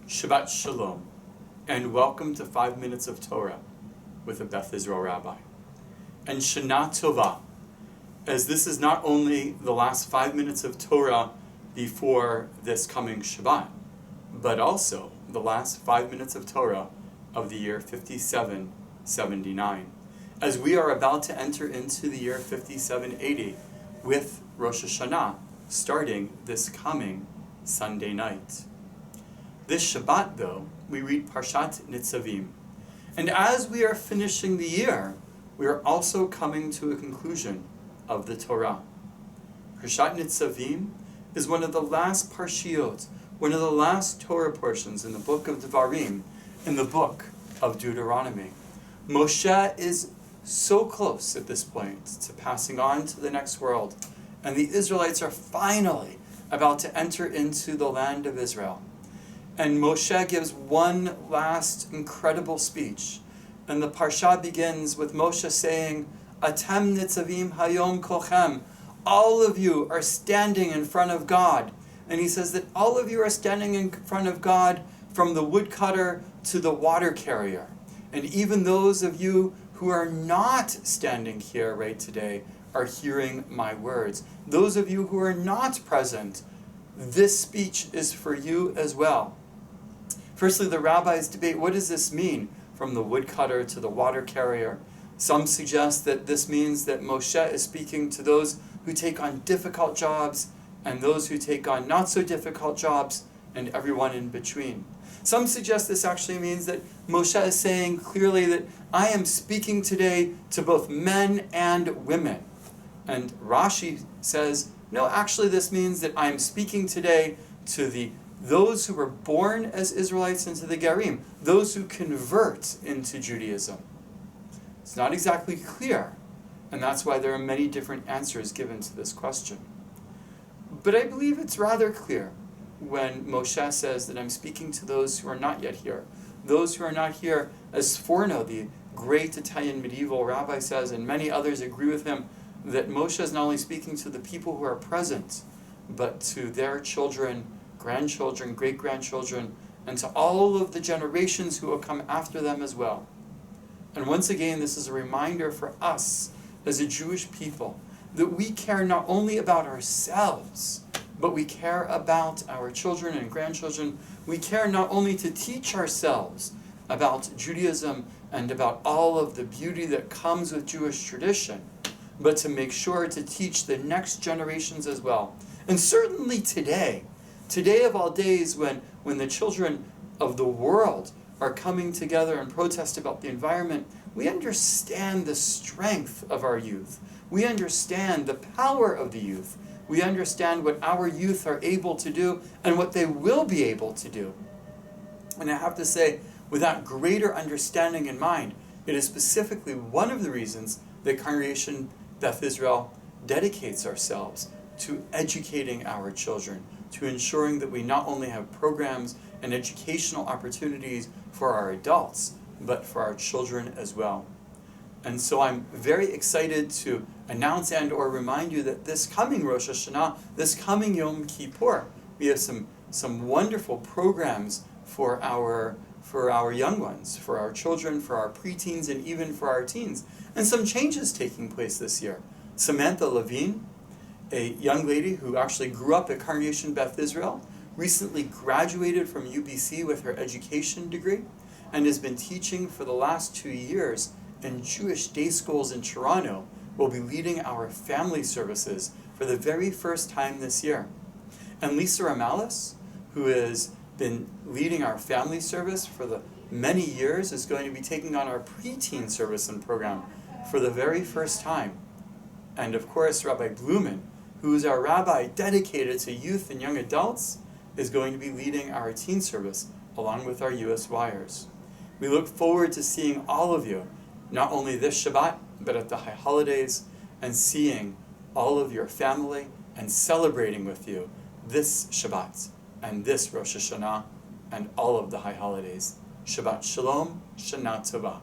Shabbat Shalom, and welcome to 5 Minutes of Torah with a Beth Israel Rabbi. And Shana Tova, as this is not only the last 5 minutes of Torah before this coming Shabbat, but also the last 5 minutes of Torah of the year 5779, as we are about to enter into the year 5780 with Rosh Hashanah starting this coming Sunday night. This Shabbat, though, we read Parashat Nitzavim. And as we are finishing the year, we are also coming to a conclusion of the Torah. Parashat Nitzavim is one of the last parshiot, one of the last Torah portions in the book of Devarim, in the book of Deuteronomy. Moshe is so close at this point to passing on to the next world, and the Israelites are finally about to enter into the land of Israel. And Moshe gives one last incredible speech. And the parsha begins with Moshe saying, Atem nitzavim hayom kolchem. All of you are standing in front of God. And he says that all of you are standing in front of God from the woodcutter to the water carrier. And even those of you who are not standing here right today are hearing my words. Those of you who are not present, this speech is for you as well. Firstly, the Rabbis debate, what does this mean? From the woodcutter to the water carrier. Some suggest that this means that Moshe is speaking to those who take on difficult jobs and those who take on not so difficult jobs and everyone in between. Some suggest this actually means that Moshe is saying clearly that I am speaking today to both men and women. And Rashi says, no, actually this means that I am speaking today to those who were born as Israelites into the Gerim, those who convert into Judaism. It's not exactly clear, and that's why there are many different answers given to this question. But I believe it's rather clear when Moshe says that I'm speaking to those who are not yet here. Those who are not here, as Sforno, the great Italian medieval rabbi, says, and many others agree with him, that Moshe is not only speaking to the people who are present, but to their children, grandchildren, great-grandchildren, and to all of the generations who will come after them as well. And once again, this is a reminder for us as a Jewish people that we care not only about ourselves, but we care about our children and grandchildren. We care not only to teach ourselves about Judaism and about all of the beauty that comes with Jewish tradition, but to make sure to teach the next generations as well. And certainly today of all days, when the children of the world are coming together and protest about the environment, we understand the strength of our youth. We understand the power of the youth. We understand what our youth are able to do and what they will be able to do. And I have to say, with that greater understanding in mind, it is specifically one of the reasons that Congregation Beth Israel dedicates ourselves to educating our children, to ensuring that we not only have programs and educational opportunities for our adults, but for our children as well. And so I'm very excited to announce and or remind you that this coming Rosh Hashanah, this coming Yom Kippur, we have some wonderful programs for our young ones, for our children, for our preteens, and even for our teens. And some changes taking place this year. Samantha Levine, a young lady who actually grew up at Congregation Beth Israel, recently graduated from UBC with her education degree, and has been teaching for the last 2 years in Jewish day schools in Toronto, will be leading our family services for the very first time this year. And Lisa Ramalis, who has been leading our family service for the many years, is going to be taking on our preteen service and program for the very first time. And of course, Rabbi Blumen, who is our rabbi dedicated to youth and young adults, is going to be leading our teen service along with our USYers. We look forward to seeing all of you, not only this Shabbat, but at the high holidays, and seeing all of your family and celebrating with you this Shabbat and this Rosh Hashanah and all of the high holidays. Shabbat Shalom, Shana Tova.